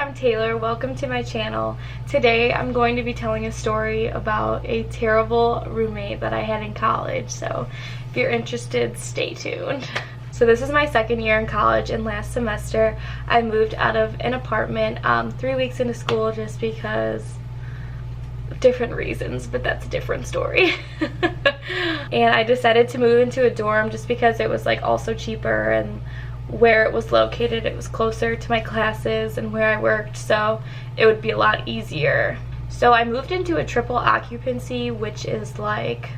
I'm Taylor. Welcome to my channel. Today I'm going to be telling a story about a terrible roommate that I had in college, so if you're interested, stay tuned. So this is my second year in college, and last semester I moved out of an apartment 3 weeks into school just because of different reasons, but that's a different story. And I decided to move into a dorm just because it was like also cheaper, and where it was located, it was closer to my classes and where I worked, so it would be a lot easier. So I moved into a triple occupancy, which is like,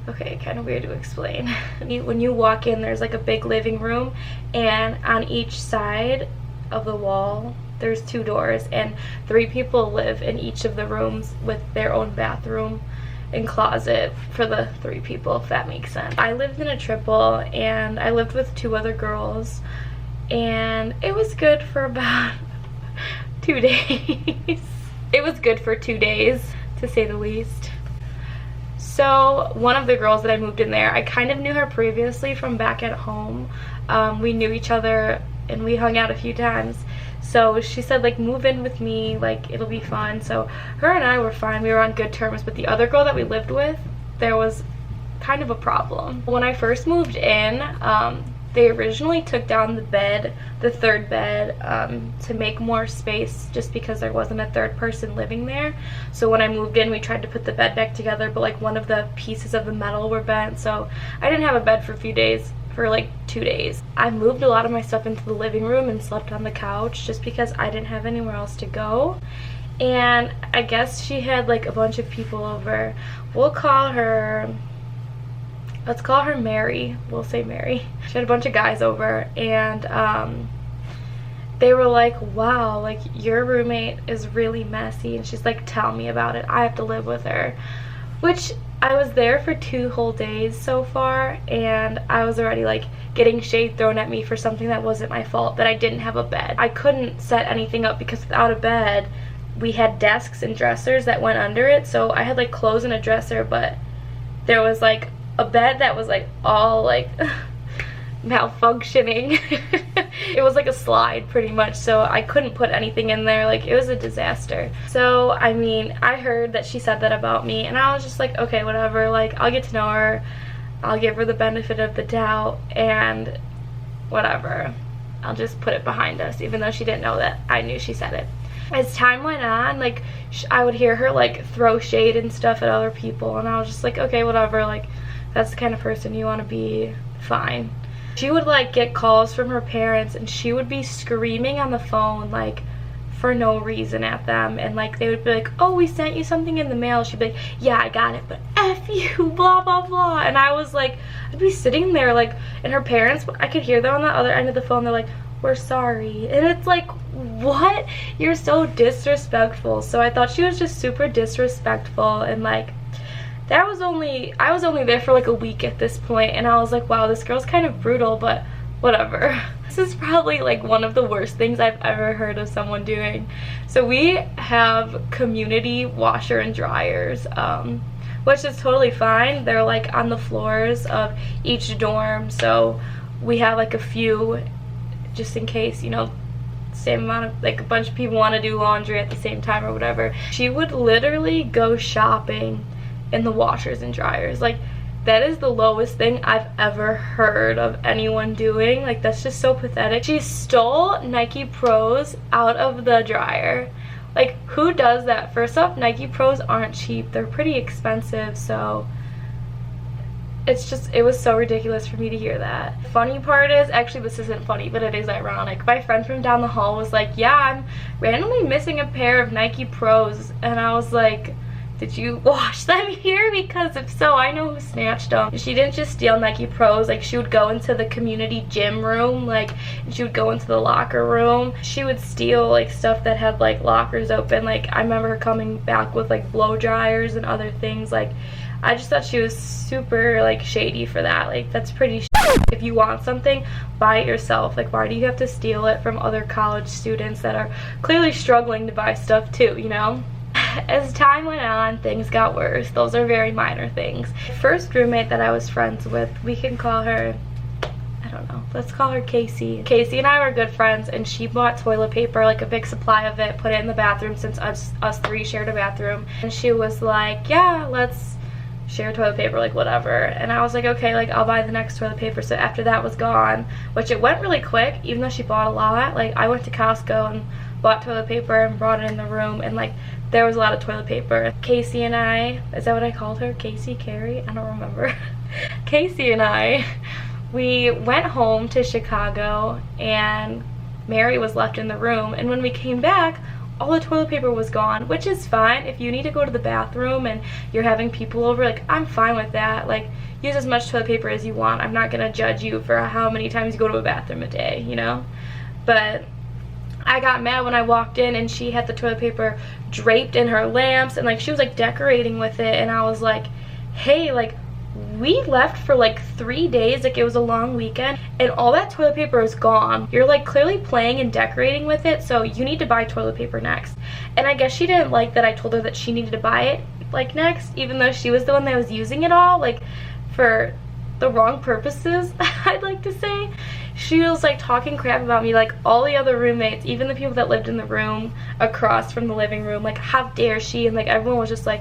okay, kind of weird to explain. When you walk in, there's like a big living room, and on each side of the wall there's 2 doors, and 3 people live in each of the rooms with their own bathroom and closet for the 3 people, if that makes sense. I lived in a triple, and I lived with 2 other girls, and it was good for about 2 days. It was good for 2 days, to say the least. So one of the girls that I moved in there, I kind of knew her previously from back at home. We knew each other and we hung out a few times. So she said, like, move in with me, like, it'll be fun. So her and I were fine. We were on good terms. But the other girl that we lived with, there was kind of a problem. When I first moved in, they originally took down the bed, the 3rd bed, to make more space just because there wasn't a 3rd person living there. So when I moved in, we tried to put the bed back together, but like one of the pieces of the metal were bent. So I didn't have a bed for a few days. For like 2 days. I moved a lot of my stuff into the living room and slept on the couch just because I didn't have anywhere else to go. And I guess she had like a bunch of people over. Let's call her Mary. We'll say Mary. She had a bunch of guys over, and they were like, wow, like, your roommate is really messy. And she's like, tell me about it. I have to live with her. Which, I was there for 2 whole days so far, and I was already like getting shade thrown at me for something that wasn't my fault, that I didn't have a bed. I couldn't set anything up because without a bed, we had desks and dressers that went under it, so I had like clothes in a dresser, but there was like a bed that was like all like malfunctioning. It was like a slide pretty much, so I couldn't put anything in there. Like, it was a disaster. So I mean, I heard that she said that about me, and I was just like, okay, whatever, like, I'll get to know her, I'll give her the benefit of the doubt, and whatever, I'll just put it behind us, even though she didn't know that I knew she said it. As time went on, like, I would hear her like throw shade and stuff at other people, and I was just like, okay, whatever, like, that's the kind of person you want to be, fine. She would like get calls from her parents, and she would be screaming on the phone like for no reason at them, and like they would be like, oh, we sent you something in the mail. She'd be like, yeah, I got it, but F you, blah blah blah. And I was like, I'd be sitting there like, and her parents, I could hear them on the other end of the phone, they're like, we're sorry. And it's like, what? You're so disrespectful. So I thought she was just super disrespectful, and like, I was only there for like a week at this point, and I was like, wow, this girl's kind of brutal, but whatever. This is probably like one of the worst things I've ever heard of someone doing. So we have community washer and dryers, which is totally fine. They're like on the floors of each dorm, so we have like a few just in case, you know, same amount of, like, a bunch of people want to do laundry at the same time or whatever. She would literally go shopping in the washers and dryers. Like, that is the lowest thing I've ever heard of anyone doing. Like, that's just so pathetic. She stole Nike Pros out of the dryer. Like, who does that? First off, Nike Pros aren't cheap. They're pretty expensive, so it's just, it was so ridiculous for me to hear that. Funny part is, actually this isn't funny, but it is ironic. My friend from down the hall was like, yeah, I'm randomly missing a pair of Nike Pros, and I was like, did you wash them here? Because if so, I know who snatched them. She didn't just steal Nike Pros. Like, she would go into the community gym room, like, and she would go into the locker room. She would steal like stuff that had like lockers open. Like, I remember her coming back with like blow dryers and other things. Like, I just thought she was super like shady for that. Like, that's pretty if you want something, buy it yourself. Like, why do you have to steal it from other college students that are clearly struggling to buy stuff too, you know? As time went on, things got worse. Those are very minor things. First roommate that I was friends with, we can call her, I don't know, let's call her Casey. Casey and I were good friends, and she bought toilet paper, like a big supply of it, put it in the bathroom since us three shared a bathroom. And she was like, yeah, let's share toilet paper, like whatever. And I was like, okay, like I'll buy the next toilet paper. So after that was gone, which it went really quick, even though she bought a lot, like I went to Costco and bought toilet paper and brought it in the room, and like there was a lot of toilet paper. Casey and I, is that what I called her? Casey? Carrie? I don't remember. Casey and I, we went home to Chicago, and Mary was left in the room, and when we came back, all the toilet paper was gone, which is fine. If you need to go to the bathroom and you're having people over, like, I'm fine with that. Like, use as much toilet paper as you want. I'm not gonna judge you for how many times you go to a bathroom a day, you know? But I got mad when I walked in and she had the toilet paper draped in her lamps, and like she was like decorating with it, and I was like, hey, like we left for like 3 days, like it was a long weekend, and all that toilet paper is gone. You're like clearly playing and decorating with it, so you need to buy toilet paper next. And I guess she didn't like that I told her that she needed to buy it like next, even though she was the one that was using it all, like for the wrong purposes, I'd like to say. She was like talking crap about me, like all the other roommates, even the people that lived in the room across from the living room, like how dare she, and like everyone was just like,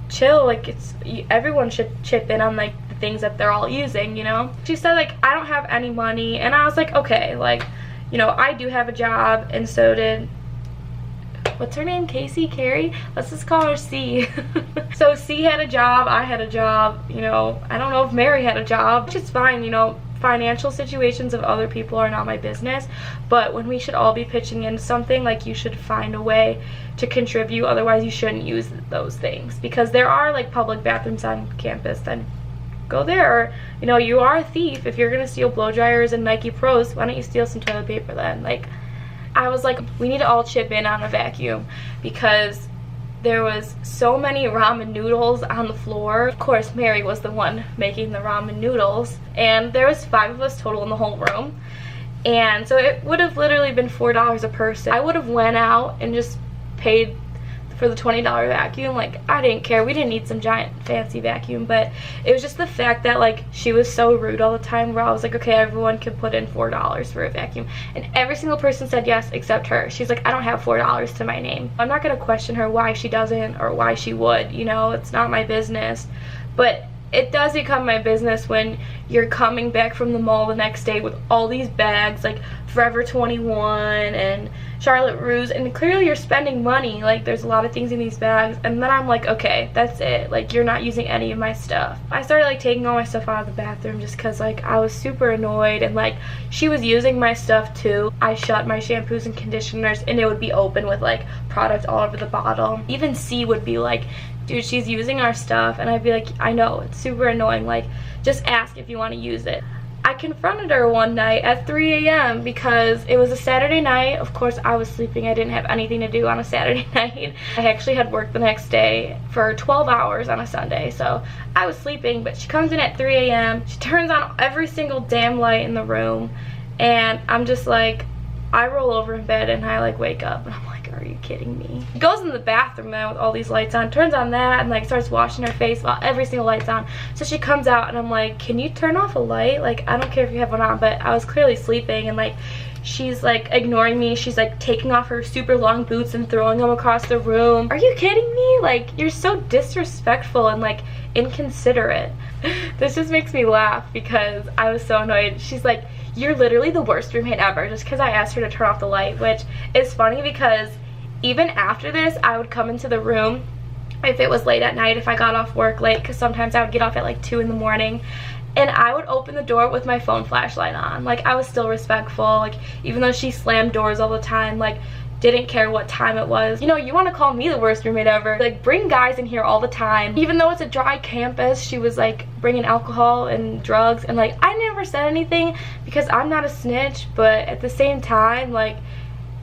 chill, like it's, everyone should chip in on like the things that they're all using, you know? She said like, I don't have any money, and I was like, okay, like, you know, I do have a job, and so did, what's her name, Casey, Carrie? Let's just call her C. So C had a job, I had a job, you know, I don't know if Mary had a job, which is fine, you know, financial situations of other people are not my business, but when we should all be pitching into something, like you should find a way to contribute, otherwise you shouldn't use those things, because there are like public bathrooms on campus, then go there. Or, you know, you are a thief if you're gonna steal blow dryers and Nike Pros, why don't you steal some toilet paper then? Like, I was like, we need to all chip in on a vacuum, because there was so many ramen noodles on the floor. Of course, Mary was the one making the ramen noodles, and there was 5 of us total in the whole room, and so it would have literally been $4 a person. I would have went out and just paid for the $20 vacuum. Like, I didn't care. We didn't need some giant fancy vacuum, but it was just the fact that like she was so rude all the time, where I was like, okay, everyone could put in $4 for a vacuum, and every single person said yes except her. She's like, I don't have $4 to my name. I'm not gonna question her why she doesn't or why she would, you know, it's not my business. But it does become my business when you're coming back from the mall the next day with all these bags, like Forever 21 and Charlotte Russe, and clearly you're spending money, like there's a lot of things in these bags, and then I'm like, okay, that's it, like you're not using any of my stuff. I started like taking all my stuff out of the bathroom just because like I was super annoyed, and like she was using my stuff too. I shut my shampoos and conditioners, and it would be open with like product all over the bottle. Even C would be like, dude, she's using our stuff, and I'd be like, I know, it's super annoying, like just ask if you want to use it. I confronted her one night at 3 a.m. because it was a Saturday night. Of course, I was sleeping. I didn't have anything to do on a Saturday night. I actually had work the next day for 12 hours on a Sunday, so I was sleeping, but she comes in at 3 a.m. She turns on every single damn light in the room, and I'm just like, I roll over in bed and I like wake up and I'm like, are you kidding me? She goes in the bathroom now with all these lights on, turns on that, and like starts washing her face while every single light's on. So she comes out and I'm like, can you turn off a light? Like, I don't care if you have one on, but I was clearly sleeping, and like she's like ignoring me. She's like taking off her super long boots and throwing them across the room. Are you kidding me? Like, you're so disrespectful and like inconsiderate. This just makes me laugh because I was so annoyed. She's like, you're literally the worst roommate ever, just because I asked her to turn off the light, which is funny because even after this, I would come into the room if it was late at night, if I got off work late, because sometimes I would get off at like 2 in the morning, and I would open the door with my phone flashlight on. Like, I was still respectful, like even though she slammed doors all the time, like didn't care what time it was. You know, you want to call me the worst roommate ever, like bring guys in here all the time. Even though it's a dry campus, she was like bringing alcohol and drugs, and like I never said anything because I'm not a snitch, but at the same time, like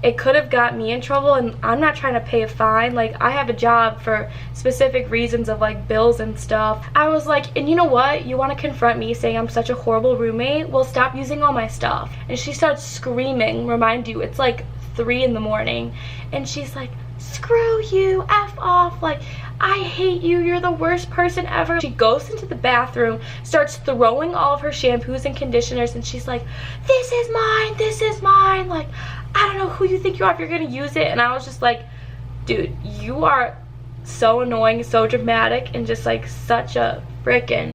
it could have got me in trouble, and I'm not trying to pay a fine. Like, I have a job for specific reasons of like bills and stuff. I was like, and you know what, you want to confront me saying I'm such a horrible roommate? Well, stop using all my stuff. And she starts screaming. Remind you, it's like 3 in the morning, and she's like, screw you, F off, like, I hate you, you're the worst person ever. She goes into the bathroom, starts throwing all of her shampoos and conditioners, and she's like, this is mine, like, I don't know who you think you are if you're gonna use it. And I was just like, dude, you are so annoying, so dramatic, and just like such a frickin',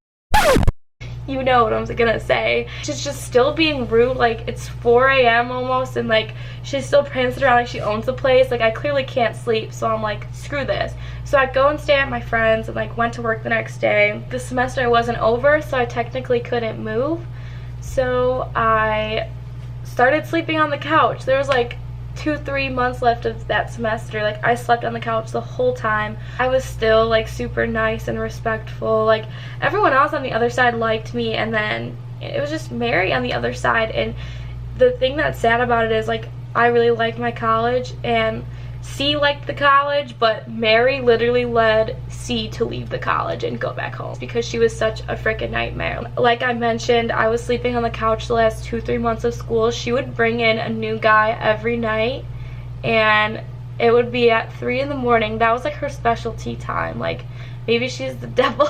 you know what I'm gonna say. She's just still being rude. Like, it's 4 a.m. almost, and like she's still prancing around like she owns the place. Like, I clearly can't sleep, so I'm like, screw this. So I go and stay at my friend's and like went to work the next day. The semester wasn't over, so I technically couldn't move, so I started sleeping on the couch. There was like 2-3 months left of that semester. Like, I slept on the couch the whole time. I was still like super nice and respectful. Like, everyone else on the other side liked me, and then it was just Mary on the other side. And the thing that's sad about it is, like, I really liked my college, and C liked the college, but Mary literally led C to leave the college and go back home because she was such a freaking nightmare. Like I mentioned, I was sleeping on the couch the last 2-3 months of school. She would bring in a new guy every night, and it would be at 3 in the morning. That was like her specialty time. Like, maybe she's the devil.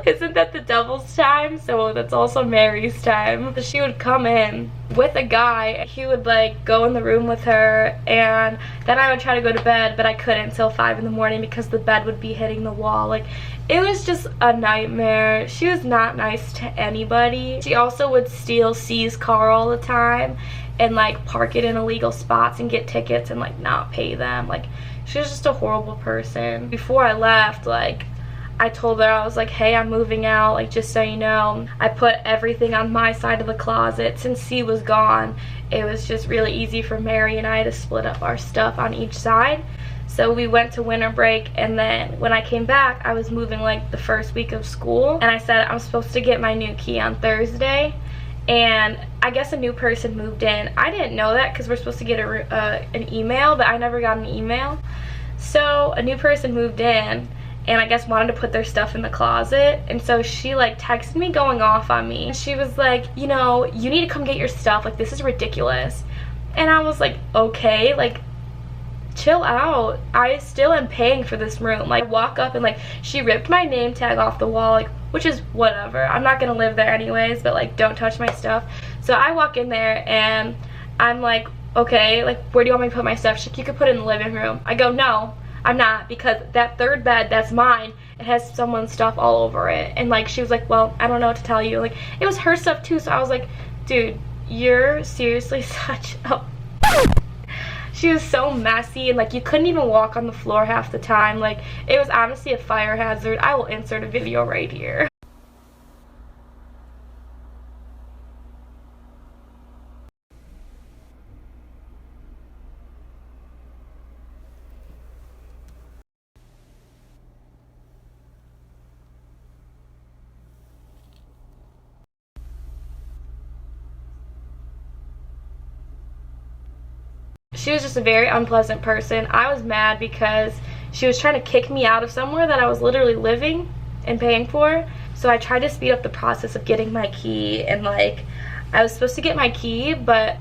Isn't that the devil's time? So that's also Mary's time. So she would come in with a guy. He would like go in the room with her, and then I would try to go to bed, but I couldn't until 5 in the morning because the bed would be hitting the wall. Like, it was just a nightmare. She was not nice to anybody. She also would steal C's car all the time and like park it in illegal spots and get tickets and like not pay them. Like, she was just a horrible person. Before I left, like, I told her, I was like, hey, I'm moving out, like, just so you know. I put everything on my side of the closet. Since C was gone, it was just really easy for Mary and I to split up our stuff on each side. So we went to winter break, and then when I came back, I was moving like the first week of school, and I said I'm supposed to get my new key on Thursday, and I guess a new person moved in. I didn't know that because we're supposed to get an email, but I never got an email. So a new person moved in, and I guess wanted to put their stuff in the closet, and so she like texted me going off on me. She was like, you know, you need to come get your stuff, like, this is ridiculous. And I was like, okay, like, chill out. I still am paying for this room. Like, I walk up and like she ripped my name tag off the wall, like, which is whatever, I'm not gonna live there anyways, but like, don't touch my stuff. So I walk in there and I'm like, okay, like, where do you want me to put my stuff? She's like, you could put it in the living room. I go, no, I'm not, because that third bed, that's mine. It has someone's stuff all over it. And like, she was like, well, I don't know what to tell you. Like, it was her stuff too. So I was like, dude, you're seriously such a she was so messy, and like, you couldn't even walk on the floor half the time. Like, it was honestly a fire hazard. I will insert a video right here. She was just a very unpleasant person. I was mad because she was trying to kick me out of somewhere that I was literally living and paying for. So I tried to speed up the process of getting my key, and like, I was supposed to get my key, but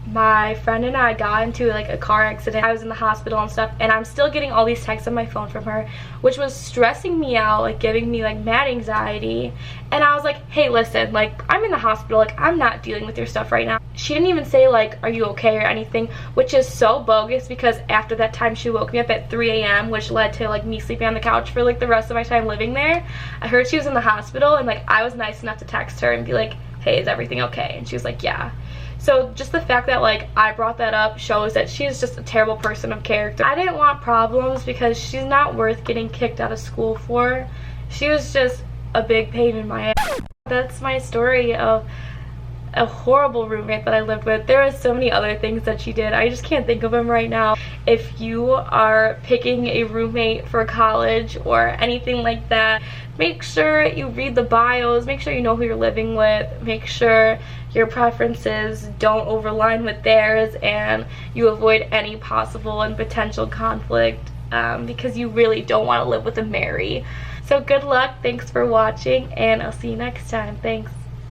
my friend and I got into like a car accident. I was in the hospital and stuff, and I'm still getting all these texts on my phone from her, which was stressing me out, like giving me like mad anxiety. And I was like, hey, listen, like, I'm in the hospital, like, I'm not dealing with your stuff right now. She didn't even say like, are you okay or anything, which is so bogus, because after that time she woke me up at 3 a.m. which led to like me sleeping on the couch for like the rest of my time living there. I heard she was in the hospital, and like, I was nice enough to text her and be like, hey, is everything okay? And she was like, yeah. So just the fact that like I brought that up shows that she's just a terrible person of character. I didn't want problems because she's not worth getting kicked out of school for. She was just a big pain in my ass. That's my story of a horrible roommate that I lived with. There are so many other things that she did. I just can't think of them right now. If you are picking a roommate for college or anything like that, make sure you read the bios, make sure you know who you're living with, make sure your preferences don't overline with theirs, and you avoid any possible and potential conflict, because you really don't want to live with a Mary. So good luck, thanks for watching, and I'll see you next time. Thanks.